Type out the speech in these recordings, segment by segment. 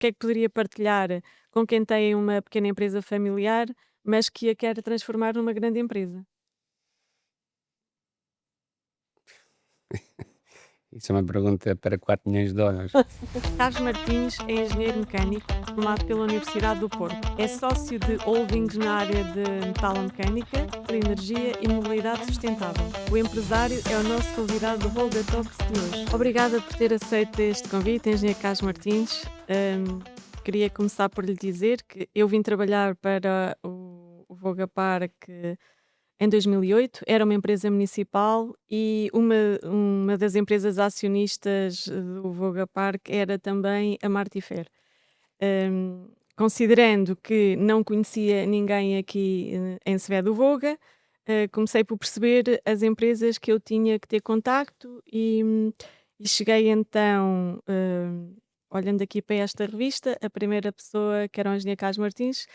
que é que poderia partilhar com quem tem uma pequena empresa familiar, mas que a quer transformar numa grande empresa? Isso é uma pergunta para 4 milhões de dólares. Carlos Martins é engenheiro mecânico formado pela Universidade do Porto. É sócio de holdings na área de metalomecânica, de energia e mobilidade sustentável. O empresário é o nosso convidado do Volga Talks de hoje. Obrigada por ter aceito este convite, engenheiro Carlos Martins. Queria começar por lhe dizer que eu vim trabalhar para o Volga Park em 2008. Era uma empresa municipal e uma das empresas acionistas do Voga Park era também a Martifer. Considerando que não conhecia ninguém aqui em Sevé do Voga, comecei por perceber as empresas que eu tinha que ter contacto e cheguei então, olhando aqui para esta revista, a primeira pessoa, que era o engenheiro Carlos Martins,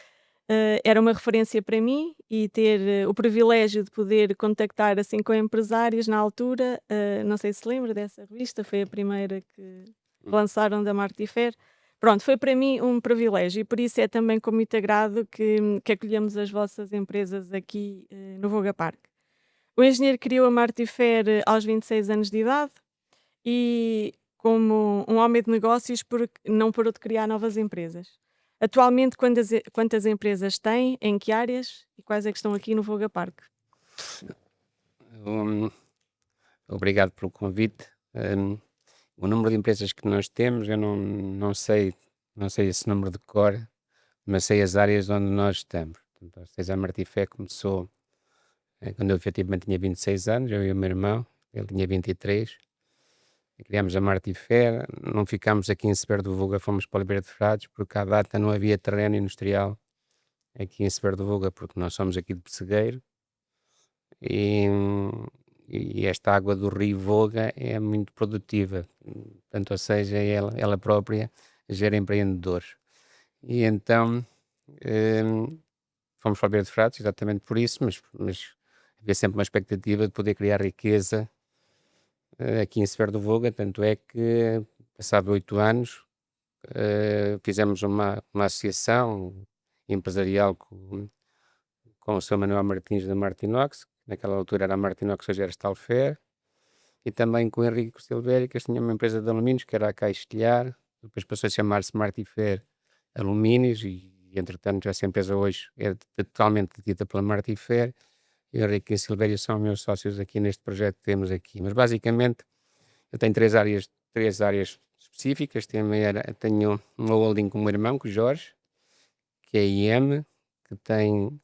era uma referência para mim e ter o privilégio de poder contactar assim com empresários na altura, não sei se lembra dessa revista, foi a primeira que Hum. lançaram da Martifer. Pronto, foi para mim um privilégio e por isso é também com muito agrado que acolhemos as vossas empresas aqui no Voga Park. O engenheiro criou a Martifer aos 26 anos de idade e, como um homem de negócios, não parou de criar novas empresas. Atualmente, quantas empresas tem, em que áreas e quais é que estão aqui no Voga Park? Hum, Obrigado pelo convite. O número de empresas que nós temos, eu não sei esse número de cor, mas sei as áreas onde nós estamos. Portanto, ou seja, a Martifé começou quando eu efetivamente tinha 26 anos, eu e o meu irmão, ele tinha 23, e criámos a Martifé, não ficámos aqui em Ceber do Vulga, fomos para Oliveira de Frades, porque à data não havia terreno industrial aqui em Ceber do Vulga, porque nós somos aqui de Pessegueiro, e, e esta água do rio Voga é muito produtiva, portanto, ou seja, ela própria gera empreendedores. E então fomos para Oliveira de Frades, exatamente por isso, mas havia sempre uma expectativa de poder criar riqueza aqui em Cever do Voga, tanto é que, passado 8 anos, fizemos uma associação empresarial com o Sr. Manuel Martins da Martinox, naquela altura era a Martinox, hoje era Stalfer, e também com o Henrique Silvérica, tinha uma empresa de alumínios, que era a Caixilhar, depois passou a chamar-se Martifer Alumínios, e entretanto essa empresa hoje é totalmente detida pela Martifer, e o Henrique e a Silvério são meus sócios aqui neste projeto que temos aqui. Mas basicamente eu tenho três áreas específicas. Tenho uma holding com o meu irmão, com o Jorge, que é a IM,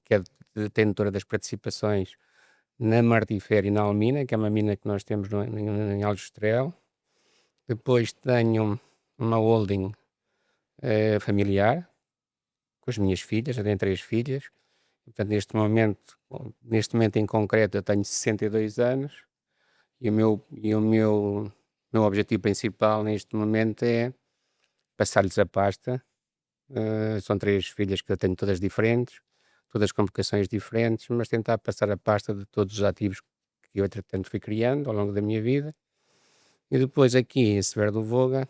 que é detentora das participações na Martifer e na Almina, que é uma mina que nós temos em Aljustrel. Depois tenho uma holding familiar, com as minhas filhas, eu tenho 3 filhas. Portanto, neste momento em concreto, eu tenho 62 anos e o meu objetivo principal neste momento é passar-lhes a pasta. São 3 filhas que eu tenho todas diferentes, todas com vocações diferentes, mas tentar passar a pasta de todos os ativos que eu, entretanto, fui criando ao longo da minha vida. E depois aqui em Severo do Voga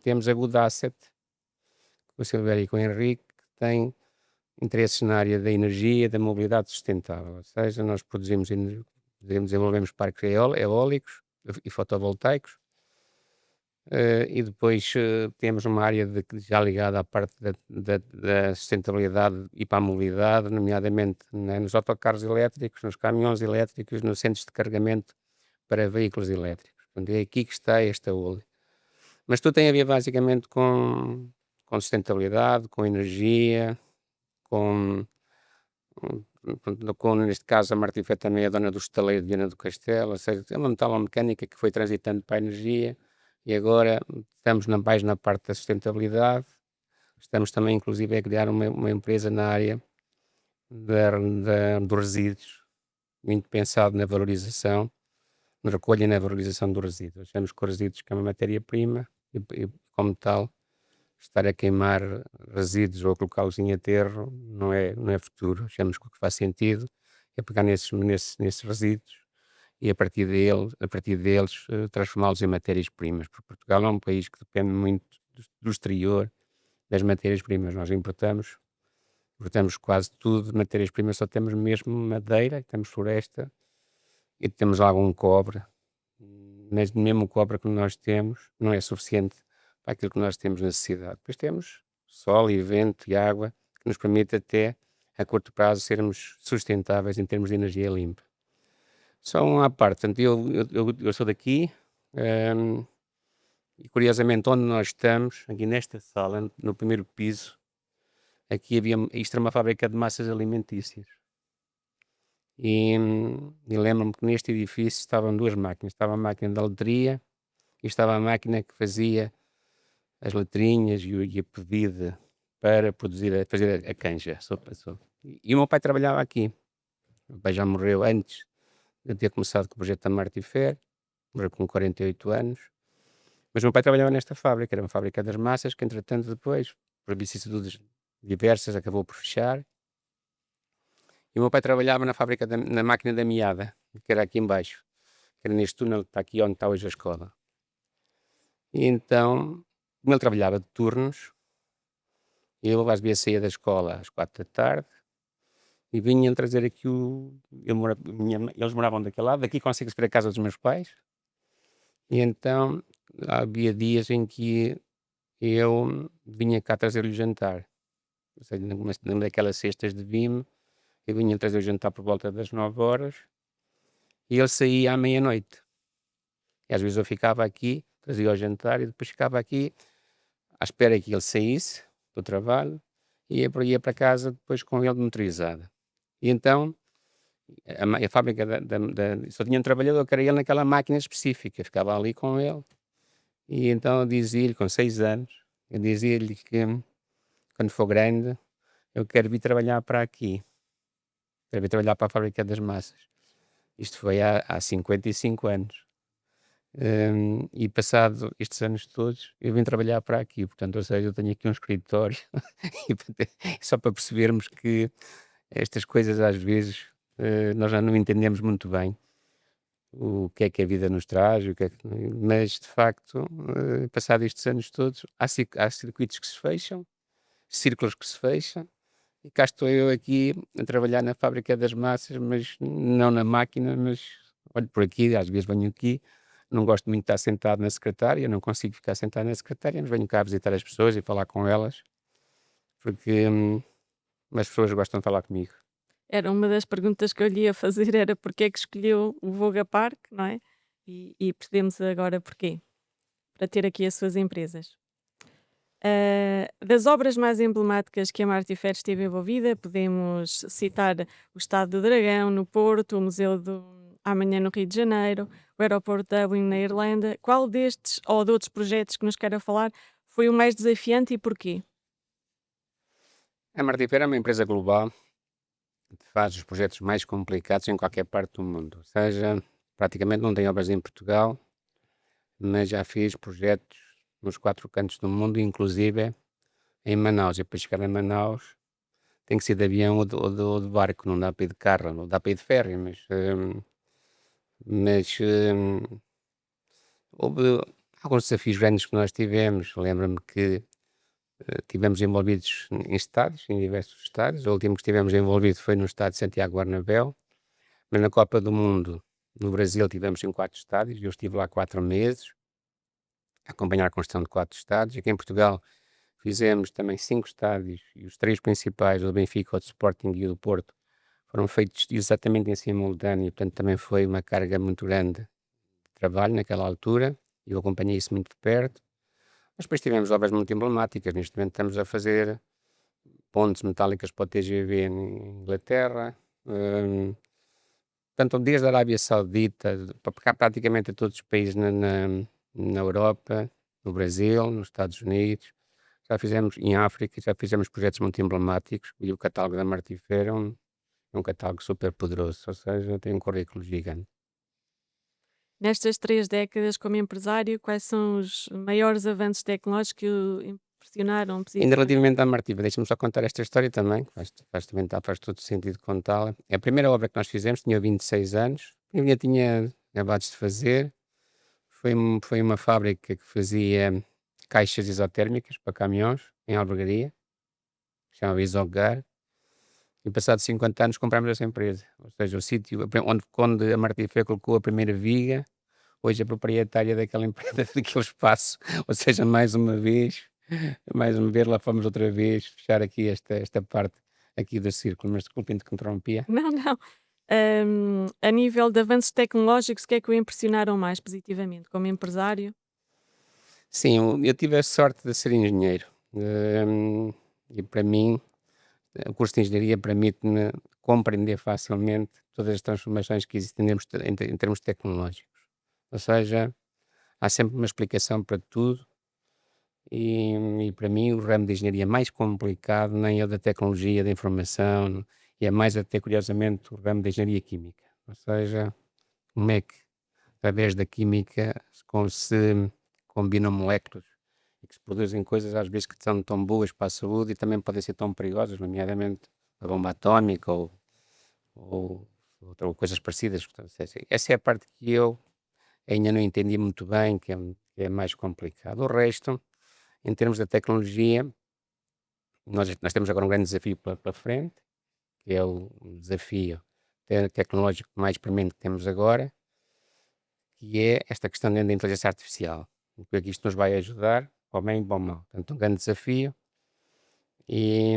temos a Good Asset, com o Silvério e com o Henrique, que tem interesses na área da energia e da mobilidade sustentável, ou seja, nós desenvolvemos parques eólicos e fotovoltaicos, e depois temos uma área já ligada à parte da sustentabilidade e para a mobilidade, nomeadamente, né, nos autocarros elétricos, nos caminhões elétricos, nos centros de carregamento para veículos elétricos. Portanto, é aqui que está esta holding. Mas tudo tem a ver basicamente com sustentabilidade, com energia, com, neste caso, a Martifé também é dona do estaleiro de Viana do Castelo, ou seja, é uma metalomecânica que foi transitando para a energia e agora estamos mais na parte da sustentabilidade. Estamos também, inclusive, a criar uma empresa na área dos resíduos, muito pensado na valorização, na recolha e na valorização dos resíduos. Achamos que os resíduos que é uma matéria-prima e, como tal, estar a queimar resíduos ou a colocá-los em aterro não é futuro. Achamos que o que faz sentido é pegar nesses resíduos e a partir deles transformá-los em matérias-primas, porque Portugal é um país que depende muito do exterior das matérias-primas. Nós importamos quase tudo de matérias-primas, só temos mesmo madeira, temos floresta e temos algum cobre, mas mesmo o cobre que nós temos não é suficiente para aquilo que nós temos necessidade. Depois temos sol e vento e água que nos permite até a curto prazo sermos sustentáveis em termos de energia limpa. Só uma à parte, portanto, eu sou daqui, hum, e curiosamente onde nós estamos, aqui nesta sala, no primeiro piso, aqui isto era uma fábrica de massas alimentícias. E lembro-me que neste edifício estavam duas máquinas, estava a máquina da letria e estava a máquina que fazia as letrinhas e a pedida para fazer a canja, a sopa. E o meu pai trabalhava aqui. O meu pai já morreu antes de eu ter começado com o projeto da Martifer, morreu com 48 anos. Mas o meu pai trabalhava nesta fábrica, era uma fábrica das massas, que entretanto depois, por vicissitudes diversas, acabou por fechar. E o meu pai trabalhava na fábrica, na máquina da meada, que era aqui embaixo, que era neste túnel que está aqui onde está hoje a escola. E então, como ele trabalhava de turnos, eu às vezes saía da escola às 4 da tarde e vinha trazer aqui eles moravam daquele lado, daqui consegue-se ver a casa dos meus pais. E então havia dias em que eu vinha cá trazer-lhe o jantar. Ou seja, lembro daquelas cestas de Vime, eu vinha trazer o jantar por volta das 9 horas e ele saía à meia-noite. E às vezes eu ficava aqui, trazia o jantar e depois ficava aqui à espera que ele saísse do trabalho e ia para casa depois com ele motorizado. E então a fábrica só tinha um trabalhador que era ele naquela máquina específica, ficava ali com ele. E então eu dizia-lhe, com 6 anos, eu dizia-lhe que quando for grande eu quero vir trabalhar para aqui, quero vir trabalhar para a fábrica das massas. Isto foi há 55 anos. E passado estes anos todos, eu vim trabalhar para aqui, portanto, ou seja, eu tenho aqui um escritório, só para percebermos que estas coisas às vezes nós já não entendemos muito bem o que é que a vida nos traz, mas de facto, passado estes anos todos, há circuitos que se fecham, círculos que se fecham, e cá estou eu aqui a trabalhar na fábrica das massas, mas não na máquina, mas olho por aqui, às vezes venho aqui, não gosto muito de estar sentado na secretária, não consigo ficar sentado na secretária, mas venho cá visitar as pessoas e falar com elas, porque as pessoas gostam de falar comigo. Era uma das perguntas que eu lhe ia fazer, era porque é que escolheu o Voga Park, não é? E percebemos agora porquê, para ter aqui as suas empresas. Das obras mais emblemáticas que a Martifer esteve envolvida, podemos citar o Estado do Dragão, no Porto, o Museu do Amanhã, no Rio de Janeiro, o Aeroporto de Dublin, na Irlanda. Qual destes ou de outros projetos que nos queira falar foi o mais desafiante e porquê? A Martifer é uma empresa global que faz os projetos mais complicados em qualquer parte do mundo. Ou seja, praticamente não tem obras em Portugal, mas já fiz projetos nos 4 cantos do mundo, inclusive em Manaus. E para chegar a Manaus tem que ser de avião ou de barco, não dá para ir de carro, não dá para ir de ferry, mas houve alguns desafios grandes que nós tivemos. Lembro-me que estivemos envolvidos em estádios, em diversos estádios. O último que estivemos envolvidos foi no estádio de Santiago Bernabéu, mas na Copa do Mundo, no Brasil, tivemos em 4 estádios. Eu estive lá 4 meses, a acompanhar a construção de 4 estádios. Aqui em Portugal fizemos também 5 estádios, e os 3 principais, o do Benfica, o do Sporting e o do Porto, foram feitos exatamente em simultâneo, e portanto também foi uma carga muito grande de trabalho naquela altura. Eu acompanhei isso muito de perto. Mas depois tivemos obras muito emblemáticas. Neste momento estamos a fazer pontes metálicas para o TGV em Inglaterra. Portanto, desde a Arábia Saudita, para pegar praticamente a todos os países na Europa, no Brasil, nos Estados Unidos. Já fizemos em África, já fizemos projetos muito emblemáticos. E o catálogo da Martifer é um catálogo super poderoso, ou seja, tem um currículo gigante. Nestas 3 décadas como empresário, quais são os maiores avanços tecnológicos que o impressionaram Ainda positivamente? relativamente à Martifer, deixa-me só contar esta história também, que faz todo sentido contá-la. É a primeira obra que nós fizemos, tinha 26 anos, eu ainda tinha acabados de fazer. Foi uma fábrica que fazia caixas isotérmicas para caminhões, em Albergaria, que chama Isogar, e passados 50 anos comprámos essa empresa. Ou seja, o sítio onde a Martifé colocou a primeira viga, hoje é proprietária daquela empresa, daquele espaço. Ou seja, mais uma vez lá fomos outra vez fechar aqui esta parte aqui do círculo, mas desculpe que interrompia. Não, não. A nível de avanços tecnológicos, o que é que o impressionaram mais positivamente, como empresário? Sim, eu tive a sorte de ser engenheiro. E para mim, o curso de engenharia permite-me compreender facilmente todas as transformações que existem em termos tecnológicos. Ou seja, há sempre uma explicação para tudo e para mim o ramo de engenharia mais complicado nem é o da tecnologia da informação, e é mais até curiosamente o ramo da engenharia química. Ou seja, como é que através da química se combinam moléculas e que se produzem coisas às vezes que são tão boas para a saúde e também podem ser tão perigosas, nomeadamente a bomba atómica ou coisas parecidas. Portanto, essa é a parte que eu ainda não entendi muito bem, que é mais complicado. O resto, em termos da tecnologia, nós temos agora um grande desafio pela frente, que é o desafio tecnológico mais premente que temos agora, que é esta questão da inteligência artificial. O que é que isto nos vai ajudar, para o bem e para o mal. Portanto, um grande desafio e,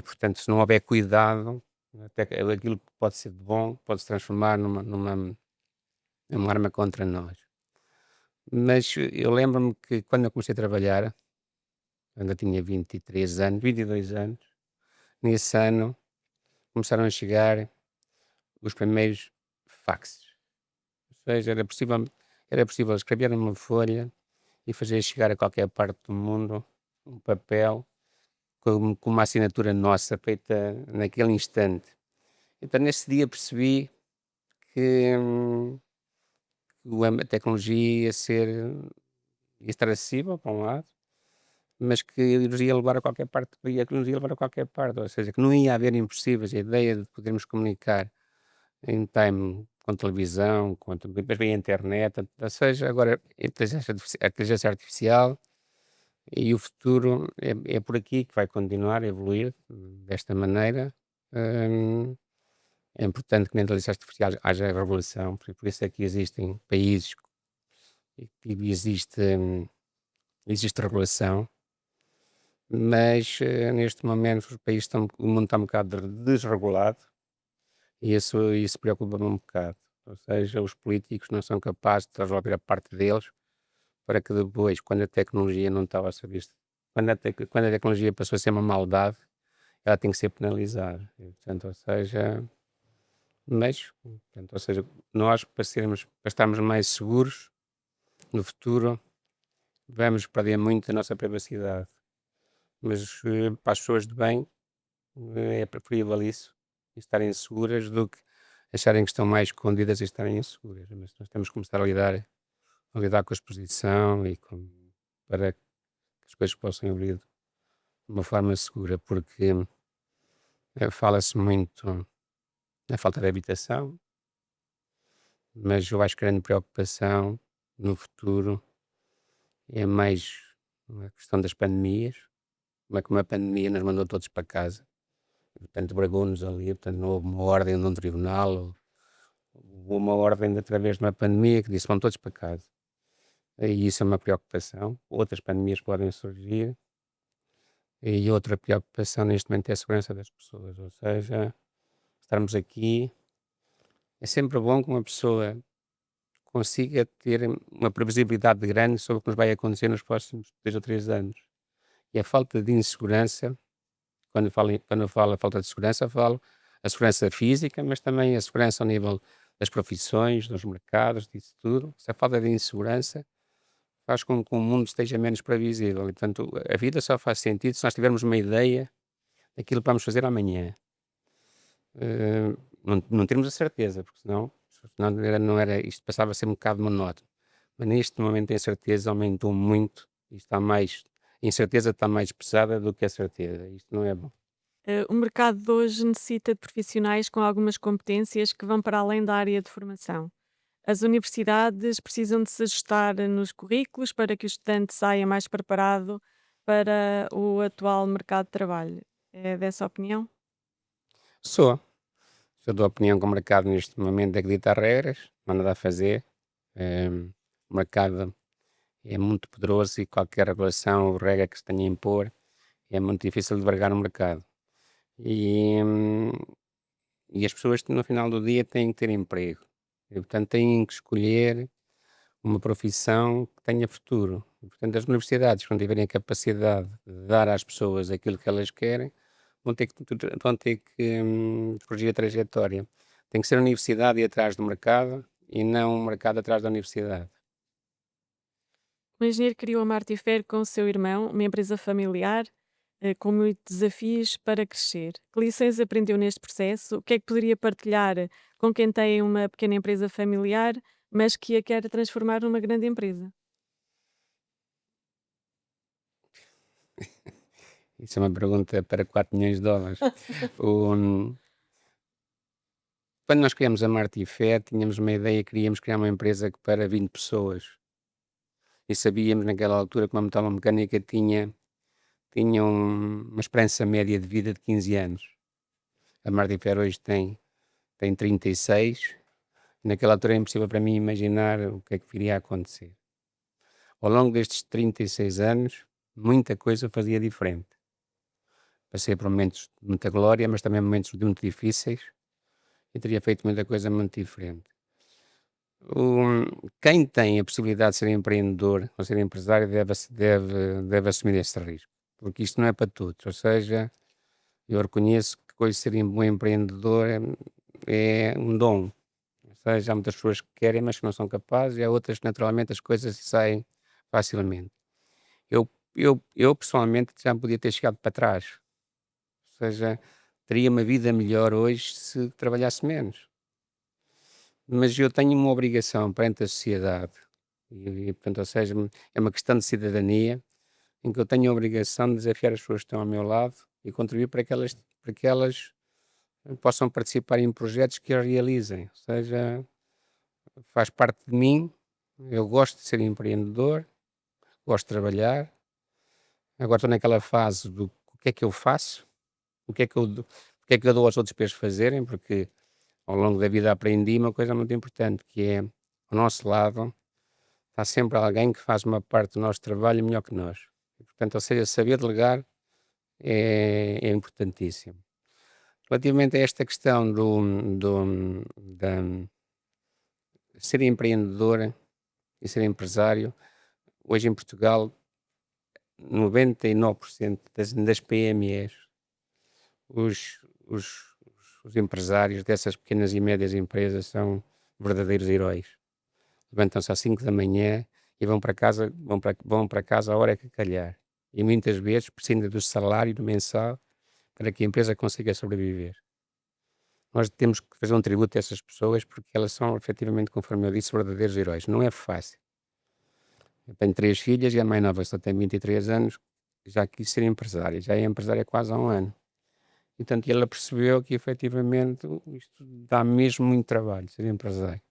portanto, se não houver cuidado, até aquilo que pode ser de bom pode se transformar numa arma contra nós. Mas eu lembro-me que quando eu comecei a trabalhar, quando eu tinha 23 anos, 22 anos, nesse ano começaram a chegar os primeiros faxes. Ou seja, era possível escrever numa folha e fazer chegar a qualquer parte do mundo um papel com uma assinatura nossa feita naquele instante. Então, nesse dia percebi que a tecnologia ia estar acessível, por um lado, mas que nos ia levar a qualquer parte, que nos ia levar a qualquer parte, ou seja, que não ia haver impossíveis. A ideia de podermos comunicar em time com televisão, depois vem a internet, ou seja, agora a inteligência artificial e o futuro é por aqui que vai continuar a evoluir desta maneira. Hum, É importante que na inteligência artificial haja regulação, por isso é que existem países e existe regulação, mas neste momento o mundo está um bocado desregulado e isso preocupa-me um bocado. Ou seja, os políticos não são capazes de resolver a parte deles para que depois, quando a tecnologia não estava a serviço, quando a tecnologia passou a ser uma maldade, ela tem que ser penalizada. E, portanto, ou seja, nós para estarmos mais seguros no futuro, vamos perder muito a nossa privacidade. Mas para as pessoas de bem, é preferível isso, e estarem seguras, do que acharem que estão mais escondidas e estarem inseguras. Mas nós temos que começar a lidar com a exposição para que as coisas possam abrir de uma forma segura, porque fala-se muito na falta de habitação, mas eu acho que a grande preocupação no futuro é mais a questão das pandemias, como a pandemia nos mandou todos para casa, portanto bragou-nos ali, portanto não houve uma ordem de um tribunal, houve uma ordem através de uma pandemia que disse vão todos para casa. E isso é uma preocupação. Outras pandemias podem surgir e outra preocupação neste momento é a segurança das pessoas, ou seja, estarmos aqui, é sempre bom que uma pessoa consiga ter uma previsibilidade grande sobre o que nos vai acontecer nos próximos 2 ou 3 anos. E a falta de insegurança, quando eu falo a falta de segurança, falo a segurança física, mas também a segurança ao nível das profissões, dos mercados, disso tudo. Se a falta de insegurança faz com que o mundo esteja menos previsível. E, portanto, a vida só faz sentido se nós tivermos uma ideia daquilo que vamos fazer amanhã. Não termos a certeza, porque senão isto passava a ser um bocado monótono. Mas neste momento a incerteza aumentou muito e a incerteza está mais pesada do que a certeza. Isto não é bom. O mercado de hoje necessita de profissionais com algumas competências que vão para além da área de formação. As universidades precisam de se ajustar nos currículos para que o estudante saia mais preparado para o atual mercado de trabalho. É dessa opinião? Sou. Sou da opinião que o mercado neste momento é que dita regras, não há nada a fazer. O mercado é muito poderoso e qualquer regulação ou regra que se tenha a impor é muito difícil de vergar no mercado. E, hum, e as pessoas no final do dia têm que ter emprego. E, portanto, têm que escolher uma profissão que tenha futuro. E, portanto, as universidades, quando tiverem a capacidade de dar às pessoas aquilo que elas querem, vão ter que corrigir a trajetória. Tem que ser a universidade ir atrás do mercado e não o mercado atrás da universidade. O engenheiro criou a Martifer com o seu irmão, uma empresa familiar, com muitos desafios para crescer. Que lições aprendeu neste processo? O que é que poderia partilhar com quem tem uma pequena empresa familiar, mas que a quer transformar numa grande empresa? Isso é uma pergunta para 4 milhões de dólares. O- Quando nós criamos a Marti Fé, tínhamos uma ideia, queríamos criar uma empresa que para 20 pessoas. E sabíamos naquela altura que uma metalomecânica tinha uma esperança média de vida de 15 anos. A Marti Fé hoje tem 36. Naquela altura é impossível para mim imaginar o que é que viria a acontecer. Ao longo destes 36 anos, muita coisa fazia diferente. Passei por momentos de muita glória, mas também momentos de muito difíceis e teria feito muita coisa muito diferente. Quem tem a possibilidade de ser empreendedor ou ser empresário deve assumir esse risco, porque isto não é para todos. Ou seja, eu reconheço que hoje ser um bom empreendedor é um dom. Ou seja, há muitas pessoas que querem, mas que não são capazes, e há outras que naturalmente as coisas saem facilmente. Eu pessoalmente já podia ter chegado para trás. Ou seja, teria uma vida melhor hoje se trabalhasse menos. Mas eu tenho uma obrigação perante a sociedade, portanto, ou seja, é uma questão de cidadania, em que eu tenho a obrigação de desafiar as pessoas que estão ao meu lado e contribuir para que elas possam participar em projetos que a realizem. Ou seja, faz parte de mim, eu gosto de ser empreendedor, gosto de trabalhar. Agora estou naquela fase do o que é que eu faço, o que é que eu dou aos outros para eles fazerem, porque ao longo da vida aprendi uma coisa muito importante, que é, ao nosso lado, está sempre alguém que faz uma parte do nosso trabalho melhor que nós. E, portanto, ou seja, saber delegar é importantíssimo. Relativamente a esta questão da ser empreendedor e ser empresário, hoje em Portugal, 99% das PMEs, os, os, os empresários dessas pequenas e médias empresas são verdadeiros heróis. Levantam-se às 5 da manhã e vão para casa a hora que calhar. E muitas vezes prescindem do salário do mensal para que a empresa consiga sobreviver. Nós temos que fazer um tributo a essas pessoas porque elas são, efetivamente, conforme eu disse, verdadeiros heróis. Não é fácil. Eu tenho 3 filhas e a mais nova só tem 23 anos, já quis ser empresária. Já é empresária há quase há um ano. E, portanto, ela percebeu que, efetivamente, isto dá mesmo muito trabalho, ser empresário.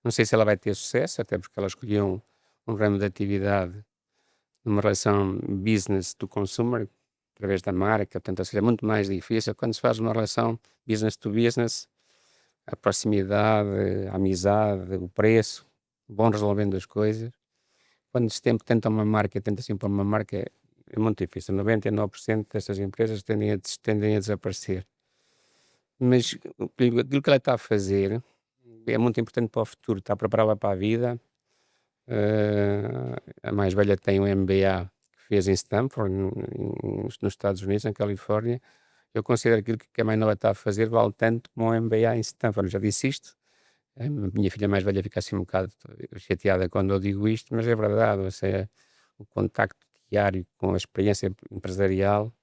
Não sei se ela vai ter sucesso, até porque ela escolheu um ramo de atividade numa relação business to consumer, através da marca, portanto, ou seja, é muito mais difícil. Quando se faz uma relação business to business, a proximidade, a amizade, o preço, vão resolvendo as coisas. Quando se tenta uma marca, tenta-se impor uma marca, é muito difícil. 99% dessas empresas tendem a desaparecer. Mas aquilo que ela está a fazer é muito importante para o futuro, está a prepará-la para a vida. A mais velha tem um MBA que fez em Stanford, nos Estados Unidos, na Califórnia. Eu considero aquilo que a mais nova está a fazer vale tanto como um MBA em Stanford. Eu já disse isto. A minha filha mais velha fica assim um bocado chateada quando eu digo isto, mas é verdade. Ou seja, o contacto diário com a experiência empresarial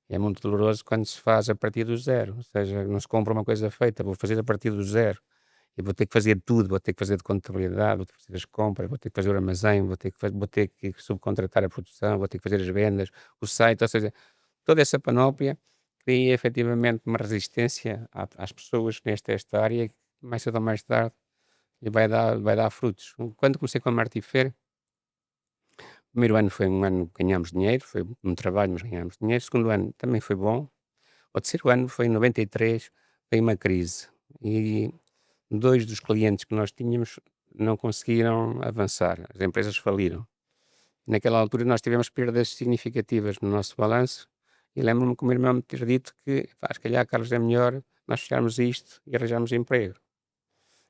é muito doloroso quando se faz a partir do zero. Ou seja, não se compra uma coisa feita, vou fazer a partir do zero. E vou ter que fazer tudo, vou ter que fazer de contabilidade, vou ter que fazer as compras, vou ter que fazer o armazém, vou ter que subcontratar a produção, vou ter que fazer as vendas, o site, ou seja, toda essa panóplia cria efetivamente uma resistência às pessoas nesta área que mais cedo ou mais tarde lhe vai dar frutos. Quando comecei com a Martifer, primeiro ano foi um ano que ganhámos dinheiro, foi um trabalho, mas ganhámos dinheiro. O segundo ano também foi bom. O terceiro ano foi em 93, veio uma crise e 2 dos clientes que nós tínhamos não conseguiram avançar, as empresas faliram. Naquela altura nós tivemos perdas significativas no nosso balanço e lembro-me que o meu irmão me ter dito que, pá, se calhar, Carlos, é melhor nós fecharmos isto e arranjarmos emprego.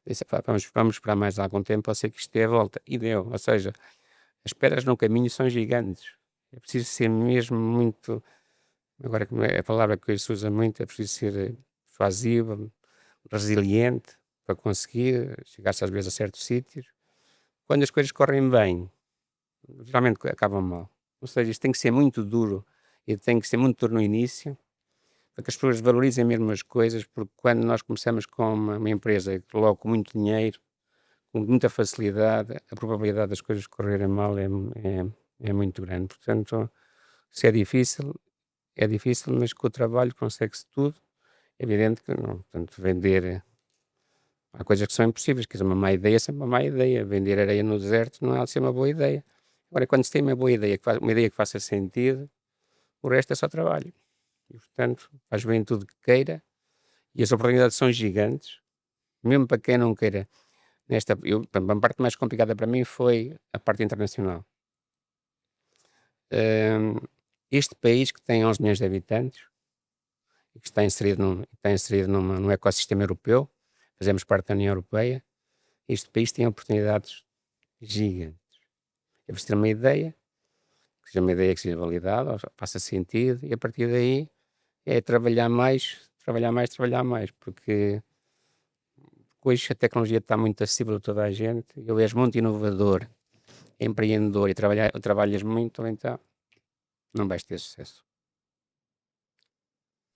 Disse: "Pá, vamos esperar mais algum tempo, pode ser que isto dê a volta." E deu, ou seja, as pedras no caminho são gigantes. É preciso ser mesmo muito, agora como é a palavra que hoje se usa muito, é preciso ser persuasivo, resiliente, para conseguir chegar-se às vezes a certos sítios. Quando as coisas correm bem, geralmente acabam mal. Ou seja, isto tem que ser muito duro e tem que ser muito duro no início, para que as pessoas valorizem mesmo as coisas, porque quando nós começamos com uma empresa que logo com muito dinheiro, com muita facilidade, a probabilidade das coisas correrem mal é muito grande. Portanto, se é difícil, mas com o trabalho consegue-se tudo. É evidente que não, portanto, vender, há coisas que são impossíveis, quer dizer, uma má ideia é sempre uma má ideia. Vender areia no deserto não há de ser uma boa ideia. Agora, quando se tem uma boa ideia, uma ideia que faça sentido, o resto é só trabalho. E, portanto, a juventude que queira, e as oportunidades são gigantes, mesmo para quem não queira. A parte mais complicada para mim foi a parte internacional. Hum, Este país que tem 11 milhões de habitantes e que está inserido num ecossistema europeu, fazemos parte da União Europeia, este país tem oportunidades gigantes. É preciso ter uma ideia, que seja uma ideia que seja validada, ou faça sentido, e a partir daí é trabalhar mais, trabalhar mais, trabalhar mais, porque hoje a tecnologia está muito acessível a toda a gente, e eu és muito inovador, empreendedor e trabalhas muito, então não vais ter sucesso.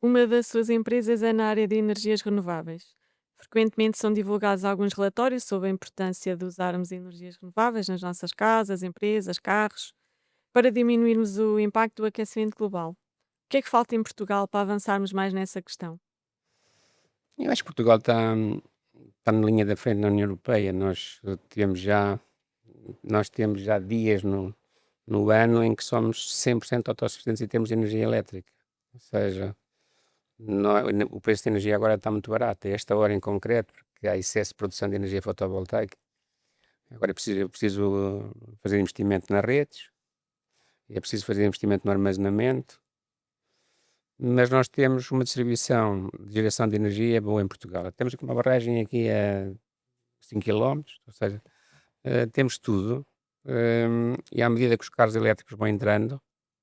Uma das suas empresas é na área de energias renováveis. Frequentemente são divulgados alguns relatórios sobre a importância de usarmos energias renováveis nas nossas casas, empresas, carros, para diminuirmos o impacto do aquecimento global. O que é que falta em Portugal para avançarmos mais nessa questão? Eu acho que Portugal está na linha da frente na União Europeia. Nós temos já dias no ano em que somos 100% autossuficientes em termos de energia elétrica. Ou seja, o preço de energia agora está muito barato, a esta hora em concreto, porque há excesso de produção de energia fotovoltaica. Agora é preciso fazer investimento nas redes, é preciso fazer investimento no armazenamento, mas nós temos uma distribuição de geração de energia boa em Portugal. Temos aqui uma barragem aqui a 5 quilómetros, ou seja, temos tudo, e à medida que os carros elétricos vão entrando,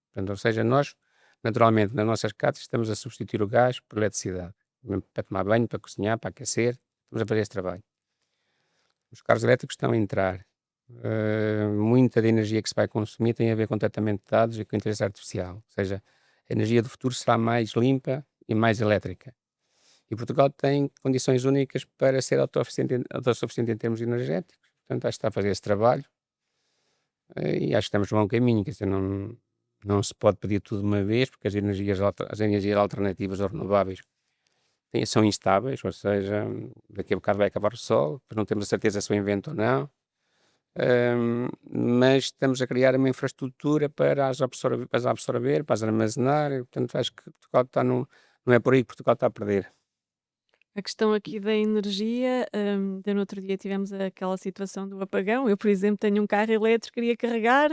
portanto, ou seja, nós, naturalmente, nas nossas casas, estamos a substituir o gás por eletricidade, mesmo para tomar banho, para cozinhar, para aquecer, estamos a fazer esse trabalho. Os carros elétricos estão a entrar. Muita da energia que se vai consumir tem a ver com tratamento de dados e com inteligência artificial, ou seja, a energia do futuro será mais limpa e mais elétrica. E Portugal tem condições únicas para ser autossuficiente em termos energéticos, portanto, acho que está a fazer esse trabalho, e acho que estamos no bom caminho, quer dizer, não se pode pedir tudo de uma vez, porque as energias alternativas ou renováveis são instáveis, ou seja, daqui a bocado vai acabar o sol, depois não temos a certeza se o invento ou não, mas estamos a criar uma infraestrutura para as absorver, para as armazenar, e, portanto, acho que Portugal não é por aí que Portugal está a perder. A questão aqui da energia, no outro dia tivemos aquela situação do apagão. Eu, por exemplo, tenho um carro elétrico, queria carregar,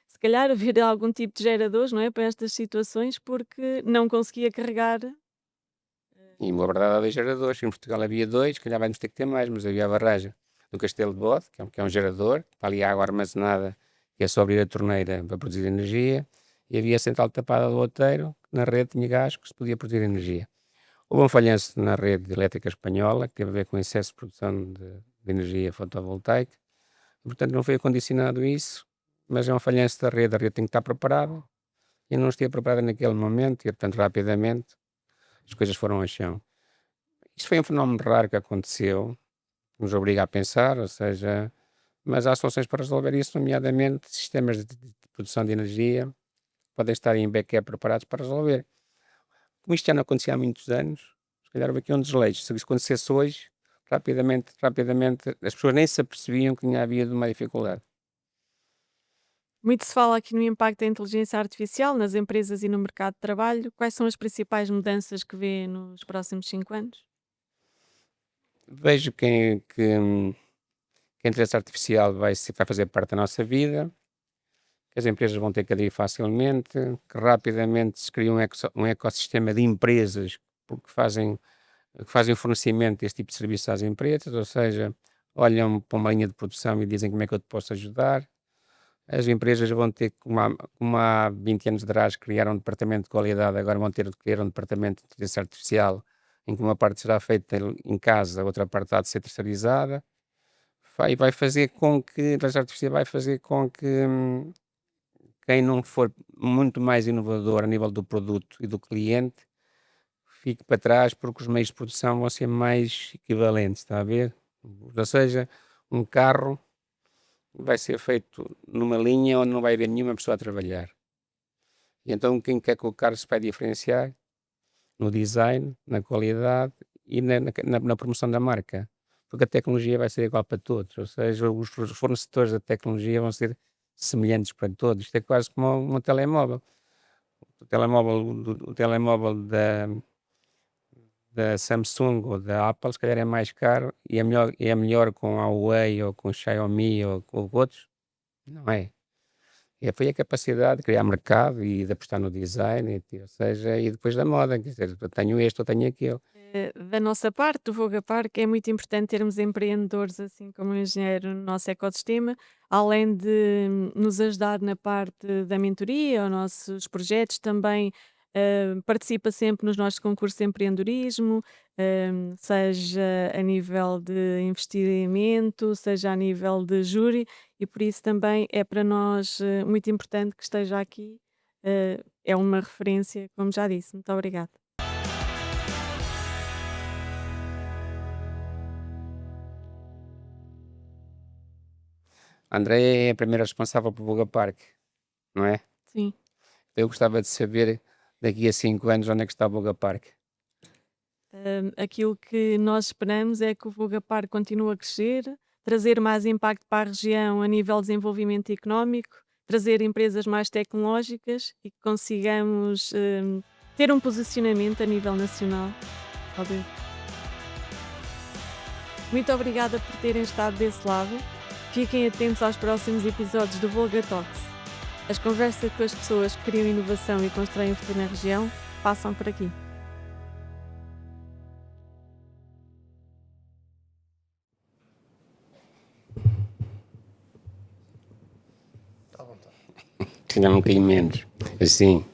se calhar haver algum tipo de geradores, não é, para estas situações, porque não conseguia carregar. E, na verdade, há 2 geradores. Em Portugal havia 2, se calhar vamos ter que ter mais, mas havia a barragem do Castelo de Bode, que é um gerador, está ali a água armazenada, que é só abrir a torneira para produzir energia, e havia a central tapada do outeiro, que na rede tinha gás, que se podia produzir energia. Houve um falhanço na rede elétrica espanhola, que teve a ver com excesso de produção de energia fotovoltaica, portanto não foi acondicionado isso, mas é um falhanço da rede, a rede tem que estar preparada, e não esteve preparada naquele momento, e portanto rapidamente as coisas foram ao chão. Isto foi um fenómeno raro que aconteceu, que nos obriga a pensar, ou seja, mas há soluções para resolver isso, nomeadamente sistemas de produção de energia podem estar em backup preparados para resolver. Como isto já não acontecia há muitos anos, se calhar houve aqui um desleixo. Se isso acontecesse hoje, rapidamente, as pessoas nem se apercebiam que tinha havido uma dificuldade. Muito se fala aqui no impacto da inteligência artificial nas empresas e no mercado de trabalho. Quais são as principais mudanças que vê nos próximos 5 anos? Vejo que a inteligência artificial vai fazer parte da nossa vida, que as empresas vão ter que aderir facilmente, que rapidamente se cria um ecossistema de empresas porque que fazem o fornecimento desse tipo de serviços às empresas, ou seja, olham para uma linha de produção e dizem como é que eu te posso ajudar. As empresas vão ter, como há 20 anos atrás criaram um departamento de qualidade, agora vão ter de criar um departamento de inteligência artificial, em que uma parte será feita em casa, a outra parte há de ser terceirizada. Vai fazer com que, a inteligência artificial vai fazer com que quem não for muito mais inovador a nível do produto e do cliente fique para trás, porque os meios de produção vão ser mais equivalentes, está a ver? Ou seja, um carro vai ser feito numa linha onde não vai haver nenhuma pessoa a trabalhar. E então quem quer que o carro se vai diferenciar? No design, na qualidade e na promoção da marca. Porque a tecnologia vai ser igual para todos, ou seja, os fornecedores da tecnologia vão ser semelhantes para todos. Isto é quase como um telemóvel. O telemóvel da Samsung ou da Apple, se calhar é mais caro e é melhor com a Huawei ou com o Xiaomi ou com outros, não é? Foi a capacidade de criar mercado e de apostar no design, ou seja, e depois da moda, quer dizer, eu tenho este, eu tenho aquele. Da nossa parte, do Voga Park, é muito importante termos empreendedores assim como o engenheiro no nosso ecossistema, além de nos ajudar na parte da mentoria, os nossos projetos, também participa sempre nos nossos concursos de empreendedorismo, seja a nível de investimento, seja a nível de júri, e por isso também é para nós muito importante que esteja aqui. É uma referência, como já disse. Muito obrigada. A Andréia é a primeira responsável pelo Voga Park, não é? Sim. Eu gostava de saber, daqui a 5 anos, onde é que está o Voga Park. Aquilo que nós esperamos é que o Vogapar continue a crescer, trazer mais impacto para a região a nível de desenvolvimento económico, trazer empresas mais tecnológicas e que consigamos ter um posicionamento a nível nacional. Óbvio. Muito obrigada por terem estado desse lado. Fiquem atentos aos próximos episódios do Volga Talks. As conversas com as pessoas que criam inovação e constroem o futuro na região passam por aqui. Se calhar um bocadinho menos. Assim.